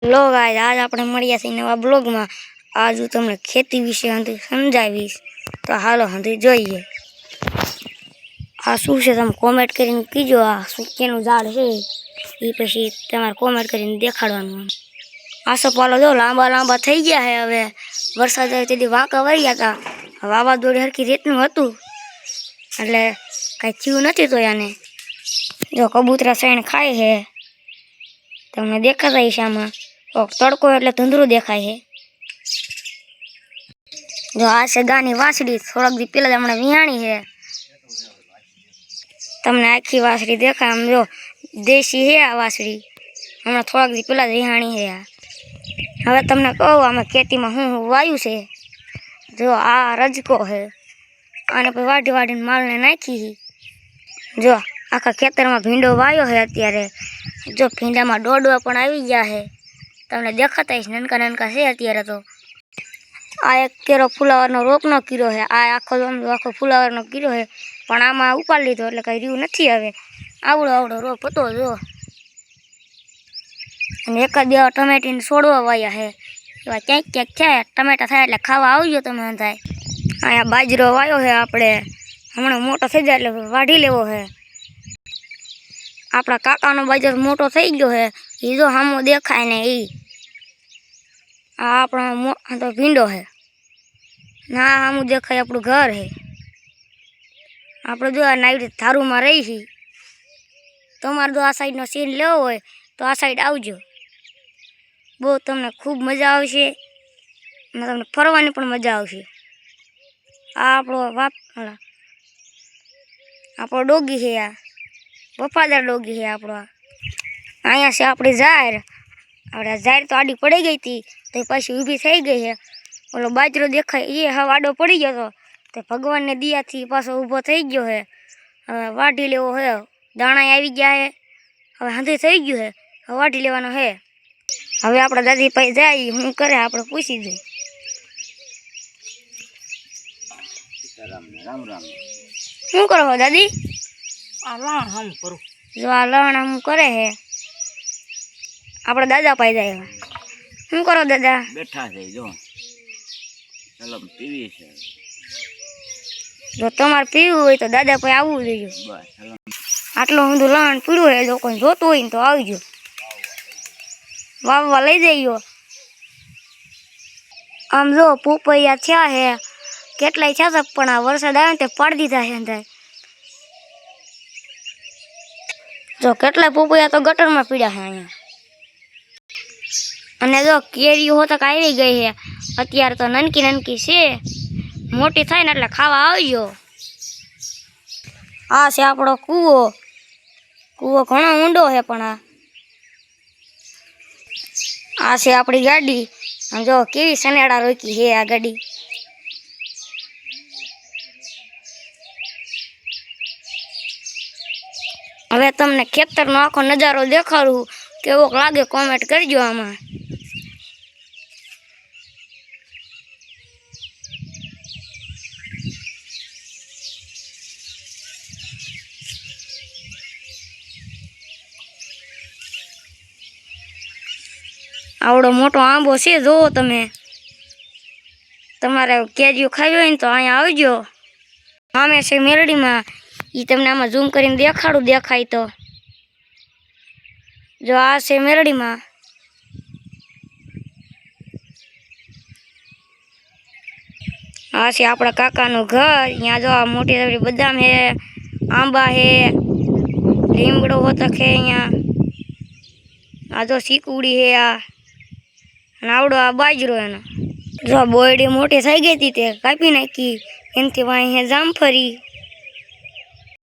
લો guys, આજ આપણે મળ્યા છીએ નવા બ્લોગમાં। આજ હું તમને ખેતી વિશે સમજાવીશ, તો હાલો હંધી જોઈએ। આ શું છે તમે કોમેન્ટ કરીને કીજો। આ શું કેનું ઝાડ છે એ પછી તમારે કોમેન્ટ કરીને દેખાડવાનું। આસોપાલો જો લાંબા લાંબા થઈ ગયા છે। હવે વરસાદ આવે તેથી વાંકા વળ્યા હતા। વાવાઝોડું હરખી રીતનું હતું એટલે કાંઈ થયું નથી। તો આને જો કબૂતરા સૈણ ખાય છે, તમને દેખાતા હશે। આમાં તડકો એટલે ધૂંધળું દેખાય છે। જો આ છે ગાની વાસળી, થોડાક દી પેલા જ હમણાં વિહાણી છે। તમને આખી વાસળી દેખાય। આમ જો દેશી છે આ વાસળી, હમણાં થોડાક દી પેલા જ વિહાણી છે। હવે તમને કહું આમાં ખેતીમાં શું વાયું છે। જો આ રજકો છે, આને પછી વાઢી વાઢીને માલને નાખી। જો આખા ખેતરમાં ભીંડો વાયો છે અત્યારે। જો ભીંડામાં ડોડવા પણ આવી ગયા છે, તમને દેખાતા હશે। નાનકા નાનકા છે અત્યારે। તો આ એક કેરો ફુલાવરનો રોપનો કીરો છે। આ આખો ફુલાવરનો કીરો છે, પણ આમાં ઉપાડી લીધો એટલે કંઈ રહ્યું નથી। હવે આવડો આવડો રોપ હતો જો। અને એકાદ બે ટમેટીને છોડવા વાયા છે, એવા ક્યાંક ક્યાંક થયા। ટમેટા થાય એટલે ખાવા આવજો તમે થાય। અહીંયા બાજરો વાયો છે આપણે, હમણાં મોટો થઈ જાય એટલે વાઢી લેવો છે। આપણા કાકાનો બાજરો મોટો થઈ ગયો છે, એ જો સામો દેખાય ને એ આ આપણો તો ભીંડો છે ના, સામું દેખાય આપણું ઘર છે। આપણે જો આ નાવી ધારુમાં રહી છીએ। તમારે જો આ સાઈડનો સીન લેવો હોય તો આ સાઈડ આવજો, બહુ તમને ખૂબ મજા આવશે અને તમને ફરવાની પણ મજા આવશે। આ આપણો ડોગી છે, આ વફાદાર ડોગી છે આપણો। અહીંયા છે આપણી ઝાર। આપણે ઝાર તો આડી પડી ગઈ હતી તો પછી ઊભી થઈ ગઈ છે। ઓલો બાજરો દેખાય એ હવે આડો પડી ગયો હતો, તો ભગવાનને દિયાથી પાછો ઊભો થઈ ગયો છે। હવે વાઢી લેવો છે, દાણા આવી ગયા છે। હવે હાંધી થઈ ગયું છે, હવે વાઢી લેવાનો છે। હવે આપણા દાદી પાસે જાય, શું કરે આપણે પૂછી દઈએ। રામ રામ, શું કરો છો દાદી? આ લણ હમ કરું। જો આ લણ હમ કરે છે, આપણા દાદા પાસે જાય। શું કરો દાદા? બેઠા છે જો, ચલો પીવી છે। જો તમારે પીવું હોય તો દાદા પાસે આવવું જોઈએ। આટલું ઊંધું લણ પીડ્યું છે, જો કોઈ જોતું હોય ને તો આવજો, વાવવા લઈ જઈયો। આમ જો પોપૈયા થયા છે, કેટલાય થયા હતા, પણ આ વરસાદ આવે ને તે પાડી દીધા છે અંદર। જો કેટલાય પોપૈયા તો ગટરમાં પીડ્યા છે અહીંયા। અને જો કેરીઓ હોતક આવી ગઈ છે અત્યારે, તો નાનકી નાનકી છે, મોટી થાય ને એટલે ખાવા આવજો। આ છે આપણો કૂવો, કૂવો ઘણો ઊંડો છે, પણ આ છે આપણી ગાડી। જો કેવી સનેડા રોકી છે આ ગાડી। હવે તમને ખેતરનો આખો નજારો દેખાડું, કેવોક લાગે કોમેન્ટ કરજો આમાં। આવડો મોટો આંબો છે, જોવો તમે। તમારે કેરીઓ ખાવી હોય ને તો અહીંયા આવજો। આમે છે મેરડીમાં, એ તમને આમાં ઝૂમ કરીને દેખાડું, દેખાય તો। જો આ છે મેરડીમાં, આ છે આપણા કાકાનું ઘર। અહીંયા જો આ મોટી મોટી બદામ છે, આંબા છે, લીમડો હોતક છે અહીંયા। આ જો શીકુડી છે, આ અને આવડો આ બાજરો એનો। જો બોયડી મોટી થઈ ગઈ હતી તે કાપી નાખી, એનાથી વાંહે જામફળી।